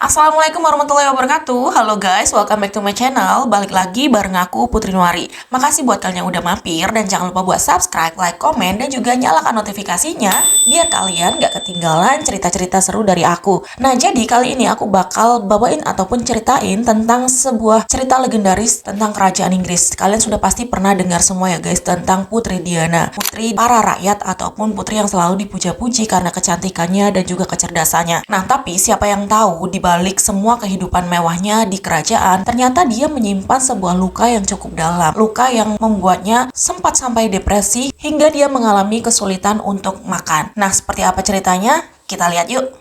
Assalamualaikum warahmatullahi wabarakatuh. Halo guys, welcome back to my channel. Balik lagi bareng aku Putri Nuari. Makasih buat kalian yang udah mampir dan jangan lupa buat subscribe, like, komen, dan juga nyalakan notifikasinya biar kalian gak ketinggalan cerita-cerita seru dari aku. Nah, jadi kali ini aku bakal bawain ataupun ceritain tentang sebuah cerita legendaris tentang kerajaan Inggris. Kalian sudah pasti pernah dengar semua ya guys tentang Putri Diana, putri para rakyat ataupun putri yang selalu dipuja-puji karena kecantikannya dan juga kecerdasannya. Nah, tapi siapa yang tahu di balik semua kehidupan mewahnya di kerajaan, ternyata dia menyimpan sebuah luka yang cukup dalam. Luka yang membuatnya sempat sampai depresi hingga dia mengalami kesulitan untuk makan. Nah, seperti apa ceritanya? Kita lihat yuk.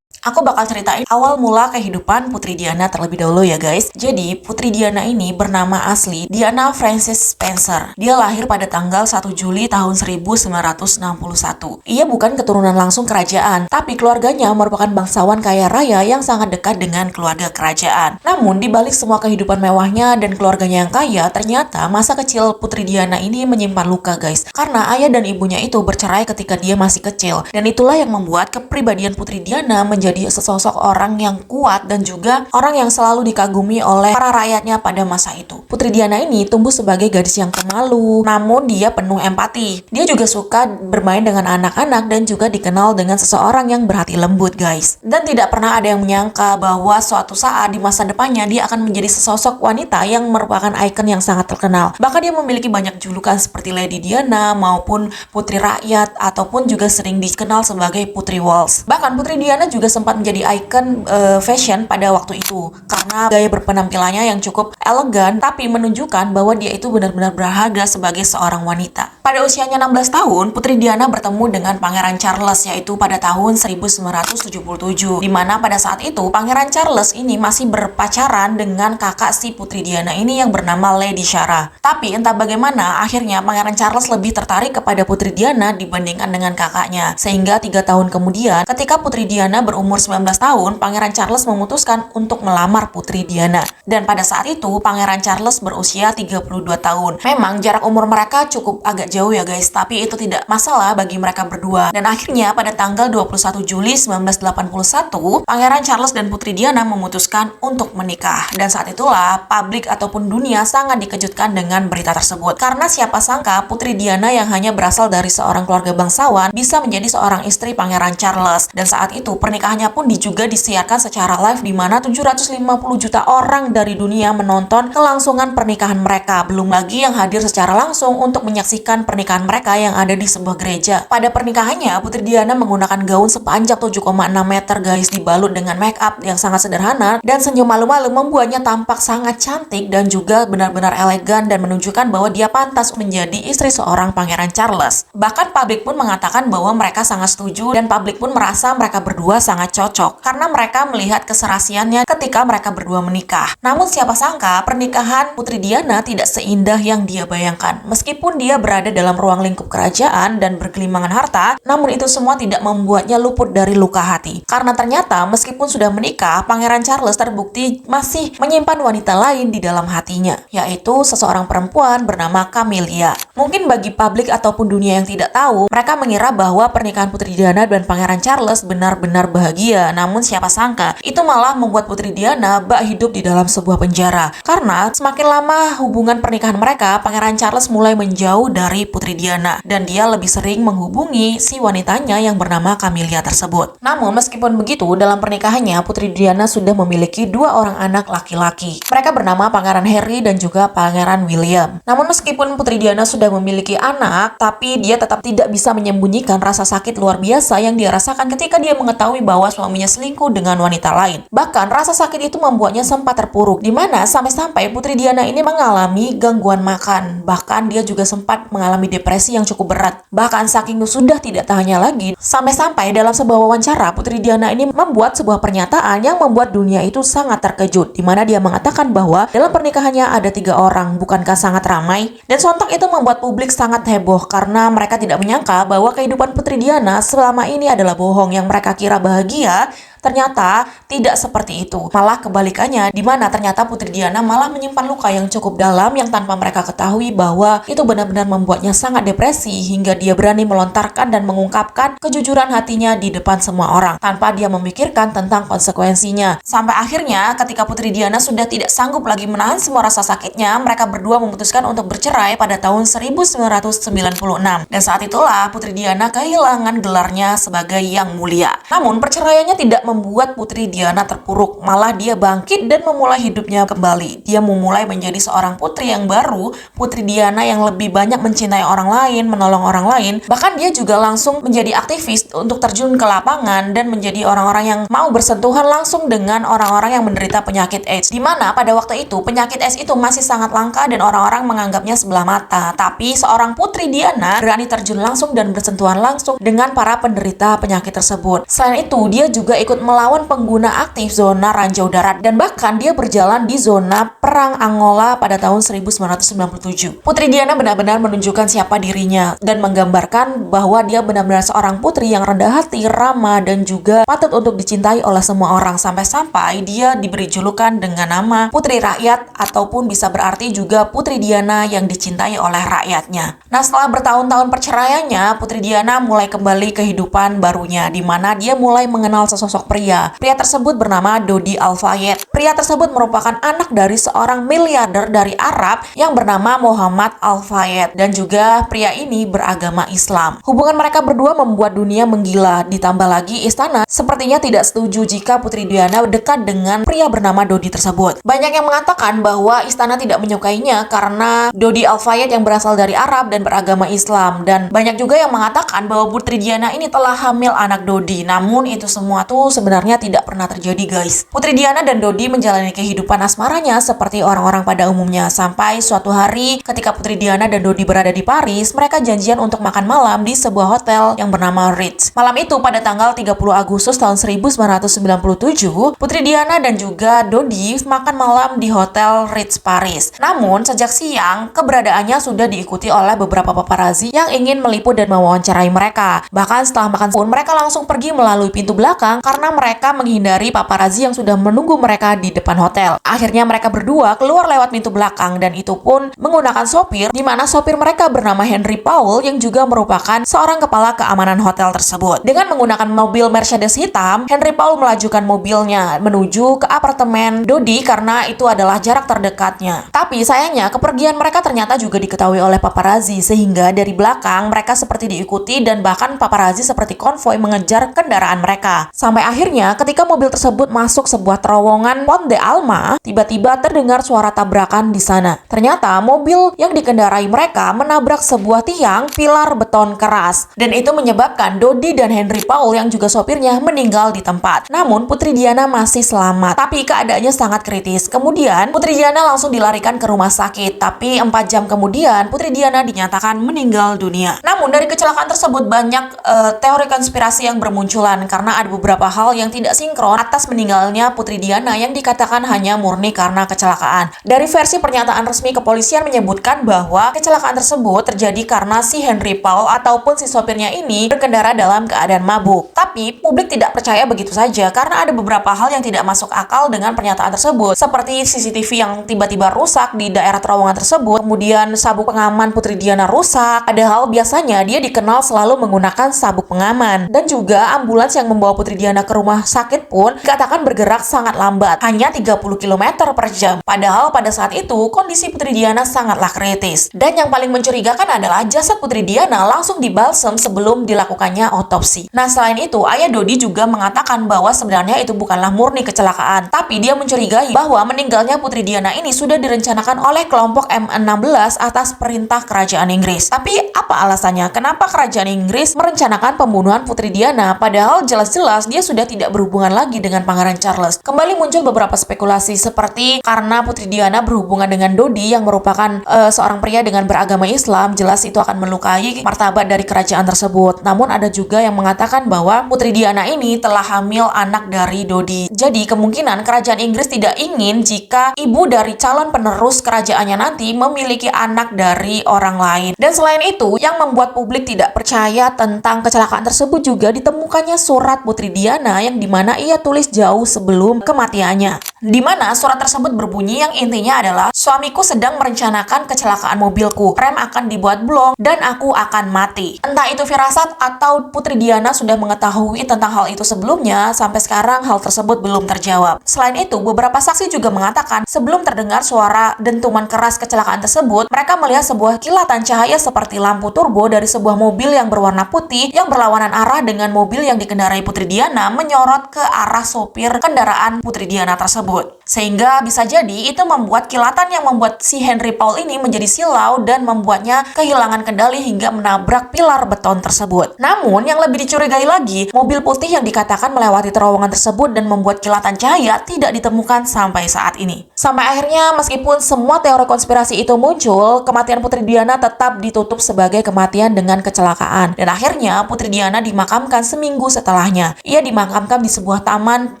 Aku bakal ceritain awal mula kehidupan Putri Diana terlebih dahulu ya guys. Jadi Putri Diana ini bernama asli Diana Frances Spencer. Dia lahir pada tanggal 1 Juli tahun 1961. Ia bukan keturunan langsung kerajaan, tapi keluarganya merupakan bangsawan kaya raya yang sangat dekat dengan keluarga kerajaan. Namun di balik semua kehidupan mewahnya dan keluarganya yang kaya, ternyata masa kecil Putri Diana ini menyimpan luka guys. Karena ayah dan ibunya itu bercerai ketika dia masih kecil. Dan itulah yang membuat kepribadian Putri Diana menjadi sesosok orang yang kuat dan juga orang yang selalu dikagumi oleh para rakyatnya pada masa itu. Putri Diana ini tumbuh sebagai gadis yang pemalu, namun dia penuh empati. Dia juga suka bermain dengan anak-anak dan juga dikenal dengan seseorang yang berhati lembut guys. Dan tidak pernah ada yang menyangka bahwa suatu saat di masa depannya dia akan menjadi sesosok wanita yang merupakan ikon yang sangat terkenal. Bahkan dia memiliki banyak julukan seperti Lady Diana maupun Putri Rakyat ataupun juga sering dikenal sebagai Putri Waltz. Bahkan Putri Diana juga sempat menjadi ikon fashion pada waktu itu karena gaya berpenampilannya yang cukup elegan tapi menunjukkan bahwa dia itu benar-benar berharga sebagai seorang wanita. Pada usianya 16 tahun, Putri Diana bertemu dengan Pangeran Charles yaitu pada tahun 1977, di mana pada saat itu Pangeran Charles ini masih berpacaran dengan kakak si Putri Diana ini yang bernama Lady Sarah. Tapi entah bagaimana akhirnya Pangeran Charles lebih tertarik kepada Putri Diana dibandingkan dengan kakaknya, sehingga 3 tahun kemudian ketika Putri Diana berumur 19 tahun, Pangeran Charles memutuskan untuk melamar Putri Diana. Dan pada saat itu, Pangeran Charles berusia 32 tahun. Memang jarak umur mereka cukup agak jauh ya guys, tapi itu tidak masalah bagi mereka berdua. Dan akhirnya pada tanggal 21 Juli 1981, Pangeran Charles dan Putri Diana memutuskan untuk menikah. Dan saat itulah, publik ataupun dunia sangat dikejutkan dengan berita tersebut. Karena siapa sangka Putri Diana yang hanya berasal dari seorang keluarga bangsawan bisa menjadi seorang istri Pangeran Charles. Dan saat itu pernikahannya pun juga disiarkan secara live di mana 750 juta orang dari dunia menonton kelangsungan pernikahan mereka. Belum lagi yang hadir secara langsung untuk menyaksikan pernikahan mereka yang ada di sebuah gereja. Pada pernikahannya, Putri Diana menggunakan gaun sepanjang 7,6 meter guys, dibalut dengan make up yang sangat sederhana dan senyum malu-malu membuatnya tampak sangat cantik dan juga benar-benar elegan dan menunjukkan bahwa dia pantas menjadi istri seorang Pangeran Charles. Bahkan publik pun mengatakan bahwa mereka sangat setuju dan publik pun merasa mereka berdua sangat cocok karena mereka melihat keserasiannya ketika mereka berdua menikah. Namun siapa sangka pernikahan Putri Diana tidak seindah yang dia bayangkan. Meskipun dia berada dalam ruang lingkup kerajaan dan bergelimangan harta, namun itu semua tidak membuatnya luput dari luka hati. Karena ternyata meskipun sudah menikah, Pangeran Charles terbukti masih menyimpan wanita lain di dalam hatinya, yaitu seseorang perempuan bernama Camilla. Mungkin bagi publik ataupun dunia yang tidak tahu, mereka mengira bahwa pernikahan Putri Diana dan Pangeran Charles benar-benar bahagia. Namun siapa sangka itu malah membuat Putri Diana bak hidup di dalam sebuah penjara. Karena semakin lama hubungan pernikahan mereka, Pangeran Charles mulai menjauh dari Putri Diana dan dia lebih sering menghubungi si wanitanya yang bernama Camilla tersebut. Namun meskipun begitu, dalam pernikahannya Putri Diana sudah memiliki 2 orang anak laki-laki. Mereka bernama Pangeran Harry dan juga Pangeran William. Namun meskipun Putri Diana sudah memiliki anak, tapi dia tetap tidak bisa menyembunyikan rasa sakit luar biasa yang dia rasakan ketika dia mengetahui bahwa suaminya selingkuh dengan wanita lain. Bahkan rasa sakit itu membuatnya sempat terpuruk, di mana sampai-sampai Putri Diana ini mengalami gangguan makan. Bahkan dia juga sempat mengalami depresi yang cukup berat. Bahkan saking sudah tidak tahannya lagi, sampai-sampai dalam sebuah wawancara Putri Diana ini membuat sebuah pernyataan yang membuat dunia itu sangat terkejut, di mana dia mengatakan bahwa dalam pernikahannya ada 3 orang, bukankah sangat ramai? Dan sontak itu membuat publik sangat heboh karena mereka tidak menyangka bahwa kehidupan Putri Diana selama ini adalah bohong. Yang mereka kira bahagia, Ternyata tidak seperti itu. Malah kebalikannya, di mana ternyata Putri Diana malah menyimpan luka yang cukup dalam yang tanpa mereka ketahui bahwa itu benar-benar membuatnya sangat depresi hingga dia berani melontarkan dan mengungkapkan kejujuran hatinya di depan semua orang tanpa dia memikirkan tentang konsekuensinya. Sampai akhirnya ketika Putri Diana sudah tidak sanggup lagi menahan semua rasa sakitnya, mereka berdua memutuskan untuk bercerai pada tahun 1996. Dan saat itulah Putri Diana kehilangan gelarnya sebagai Yang Mulia. Namun perceraiannya tidak membuat Putri Diana terpuruk, malah dia bangkit dan memulai hidupnya kembali. Dia memulai menjadi seorang putri yang baru, Putri Diana yang lebih banyak mencintai orang lain, menolong orang lain. Bahkan dia juga langsung menjadi aktivis untuk terjun ke lapangan dan menjadi orang-orang yang mau bersentuhan langsung dengan orang-orang yang menderita penyakit AIDS. Di mana pada waktu itu penyakit AIDS itu masih sangat langka dan orang-orang menganggapnya sebelah mata. Tapi seorang Putri Diana berani terjun langsung dan bersentuhan langsung dengan para penderita penyakit tersebut. Selain itu, dia juga ikut melawan pengguna aktif zona ranjau darat dan bahkan dia berjalan di zona perang Angola pada tahun 1997. Putri Diana benar-benar menunjukkan siapa dirinya dan menggambarkan bahwa dia benar-benar seorang putri yang rendah hati, ramah, dan juga patut untuk dicintai oleh semua orang, sampai-sampai dia diberi julukan dengan nama Putri Rakyat ataupun bisa berarti juga Putri Diana yang dicintai oleh rakyatnya. Nah, setelah bertahun-tahun perceraiannya, Putri Diana mulai kembali kehidupan barunya di mana dia mulai mengenal sesosok pria. Pria tersebut bernama Dodi Al-Fayed. Pria tersebut merupakan anak dari seorang miliarder dari Arab yang bernama Muhammad Al-Fayed dan juga pria ini beragama Islam. Hubungan mereka berdua membuat dunia menggila. Ditambah lagi istana sepertinya tidak setuju jika Putri Diana dekat dengan pria bernama Dodi tersebut. Banyak yang mengatakan bahwa istana tidak menyukainya karena Dodi Al-Fayed yang berasal dari Arab dan beragama Islam, dan banyak juga yang mengatakan bahwa Putri Diana ini telah hamil anak Dodi. Namun itu semua tuh sebenarnya tidak pernah terjadi, guys. Putri Diana dan Dodi menjalani kehidupan asmaranya seperti orang-orang pada umumnya sampai suatu hari ketika Putri Diana dan Dodi berada di Paris, mereka janjian untuk makan malam di sebuah hotel yang bernama Ritz. Malam itu pada tanggal 30 Agustus tahun 1997, Putri Diana dan juga Dodi makan malam di hotel Ritz Paris. Namun sejak siang keberadaannya sudah diikuti oleh beberapa paparazzi yang ingin meliput dan mewawancarai mereka. Bahkan setelah makan pun mereka langsung pergi melalui pintu belakang karena mereka menghindari paparazzi yang sudah menunggu mereka di depan hotel. Akhirnya mereka berdua keluar lewat pintu belakang dan itu pun menggunakan sopir, di mana sopir mereka bernama Henry Paul yang juga merupakan seorang kepala keamanan hotel tersebut. Dengan menggunakan mobil Mercedes hitam, Henry Paul melajukan mobilnya menuju ke apartemen Dodi karena itu adalah jarak terdekatnya. Tapi sayangnya kepergian mereka ternyata juga diketahui oleh paparazzi sehingga dari belakang mereka seperti diikuti dan bahkan paparazzi seperti konvoi mengejar kendaraan mereka. Sampai akhirnya ketika mobil tersebut masuk sebuah terowongan Pont de Alma, tiba-tiba terdengar suara tabrakan di sana. Ternyata mobil yang dikendarai mereka menabrak sebuah tiang pilar beton keras dan itu menyebabkan Dodi dan Henry Paul yang juga sopirnya meninggal di tempat. Namun Putri Diana masih selamat, tapi keadaannya sangat kritis. Kemudian Putri Diana langsung dilarikan ke rumah sakit, tapi 4 jam kemudian Putri Diana dinyatakan meninggal dunia. Namun dari kecelakaan tersebut banyak teori konspirasi yang bermunculan karena ada beberapa hal yang tidak sinkron atas meninggalnya Putri Diana yang dikatakan hanya murni karena kecelakaan. Dari versi pernyataan resmi kepolisian menyebutkan bahwa kecelakaan tersebut terjadi karena si Henry Paul ataupun si sopirnya ini berkendara dalam keadaan mabuk. Tapi publik tidak percaya begitu saja karena ada beberapa hal yang tidak masuk akal dengan pernyataan tersebut, seperti CCTV yang tiba-tiba rusak di daerah terowongan tersebut, kemudian sabuk pengaman Putri Diana rusak, padahal biasanya dia dikenal selalu menggunakan sabuk pengaman, dan juga ambulans yang membawa Putri Diana ke rumah sakit pun dikatakan bergerak sangat lambat, hanya 30 km per jam, padahal pada saat itu kondisi Putri Diana sangatlah kritis. Dan yang paling mencurigakan adalah jasad Putri Diana langsung dibalsem sebelum dilakukannya otopsi. Nah, selain itu Ayah Dodi juga mengatakan bahwa sebenarnya itu bukanlah murni kecelakaan, tapi dia mencurigai bahwa meninggalnya Putri Diana ini sudah direncanakan oleh kelompok M16 atas perintah kerajaan Inggris. Tapi apa alasannya? Kenapa kerajaan Inggris merencanakan pembunuhan Putri Diana padahal jelas-jelas dia sudah tidak berhubungan lagi dengan Pangeran Charles? Kembali muncul beberapa spekulasi seperti karena Putri Diana berhubungan dengan Dodi yang merupakan seorang pria dengan beragama Islam, jelas itu akan melukai martabat dari kerajaan tersebut. Namun ada juga yang mengatakan bahwa Putri Diana ini telah hamil anak dari Dodi. Jadi kemungkinan kerajaan Inggris tidak ingin jika ibu dari calon penerus kerajaannya nanti memiliki anak dari orang lain. Dan selain itu, yang membuat publik tidak percaya tentang kecelakaan tersebut juga ditemukannya surat Putri Diana Diana yang dimana ia tulis jauh sebelum kematiannya. Di mana surat tersebut berbunyi yang intinya adalah, suamiku sedang merencanakan kecelakaan mobilku, rem akan dibuat blong dan aku akan mati. Entah itu firasat atau Putri Diana sudah mengetahui tentang hal itu sebelumnya, sampai sekarang hal tersebut belum terjawab. Selain itu, beberapa saksi juga mengatakan sebelum terdengar suara dentuman keras kecelakaan tersebut, mereka melihat sebuah kilatan cahaya seperti lampu turbo dari sebuah mobil yang berwarna putih yang berlawanan arah dengan mobil yang dikendarai Putri Diana menyorot ke arah sopir kendaraan Putri Diana tersebut. Sehingga bisa jadi itu membuat kilatan yang membuat si Henry Paul ini menjadi silau dan membuatnya kehilangan kendali hingga menabrak pilar beton tersebut. Namun yang lebih dicurigai lagi, mobil putih yang dikatakan melewati terowongan tersebut dan membuat kilatan cahaya tidak ditemukan sampai saat ini. Sampai akhirnya meskipun semua teori konspirasi itu muncul, kematian Putri Diana tetap ditutup sebagai kematian dengan kecelakaan. Dan akhirnya Putri Diana dimakamkan seminggu setelahnya. Ia dimakamkan di sebuah taman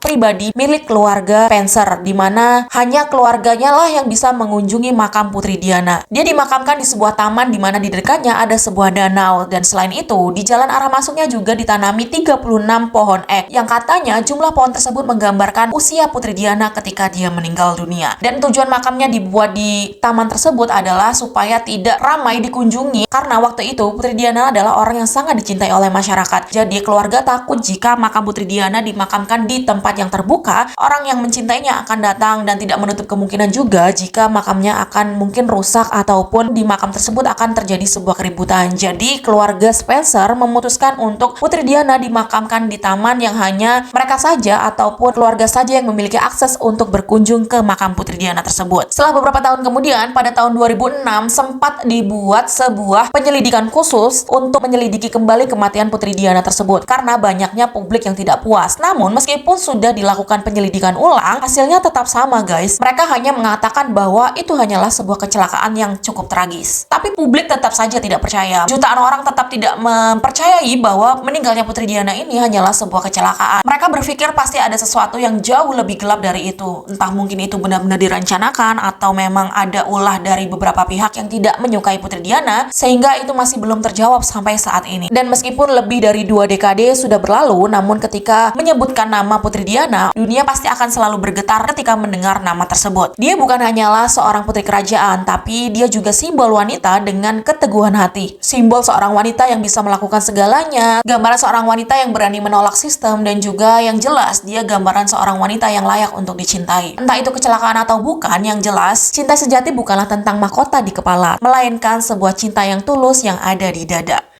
pribadi milik keluarga Spencer, di mana hanya keluarganya lah yang bisa mengunjungi makam Putri Diana. Dia dimakamkan di sebuah taman di mana di dekatnya ada sebuah danau, dan selain itu di jalan arah masuknya juga ditanami 36 pohon ek yang katanya jumlah pohon tersebut menggambarkan usia Putri Diana ketika dia meninggal dunia. Dan tujuan makamnya dibuat di taman tersebut adalah supaya tidak ramai dikunjungi karena waktu itu Putri Diana adalah orang yang sangat dicintai oleh masyarakat. Jadi keluarga takut jika makam Putri Diana dimakamkan di tempat yang terbuka, orang yang mencintainya akan datang, dan tidak menutup kemungkinan juga jika makamnya akan mungkin rusak ataupun di makam tersebut akan terjadi sebuah keributan. Jadi keluarga Spencer memutuskan untuk Putri Diana dimakamkan di taman yang hanya mereka saja ataupun keluarga saja yang memiliki akses untuk berkunjung ke makam Putri Diana tersebut. Setelah beberapa tahun kemudian, pada tahun 2006 sempat dibuat sebuah penyelidikan khusus untuk menyelidiki kembali kematian Putri Diana tersebut karena banyaknya publik yang tidak puas. Namun meskipun sudah dilakukan penyelidikan ulang, hasilnya tetap sama guys. Mereka hanya mengatakan bahwa itu hanyalah sebuah kecelakaan yang cukup tragis. Tapi publik tetap saja tidak percaya. Jutaan orang tetap tidak mempercayai bahwa meninggalnya Putri Diana ini hanyalah sebuah kecelakaan. Mereka berpikir pasti ada sesuatu yang jauh lebih gelap dari itu. Entah mungkin itu benar-benar direncanakan atau memang ada ulah dari beberapa pihak yang tidak menyukai Putri Diana, sehingga itu masih belum terjawab sampai saat ini. Dan meskipun lebih dari 2 dekade sudah berlalu, namun ketika menyebutkan nama Putri Diana, dunia pasti akan selalu bergetar ketika mendengar nama tersebut. Dia bukan hanyalah seorang putri kerajaan, tapi dia juga simbol wanita dengan keteguhan hati. Simbol seorang wanita yang bisa melakukan segalanya, gambaran seorang wanita yang berani menolak sistem, dan juga yang jelas dia gambaran seorang wanita yang layak untuk dicintai. Entah itu kecelakaan atau bukan, yang jelas cinta sejati bukanlah tentang mahkota di kepala, melainkan sebuah cinta yang tulus yang ada di dada.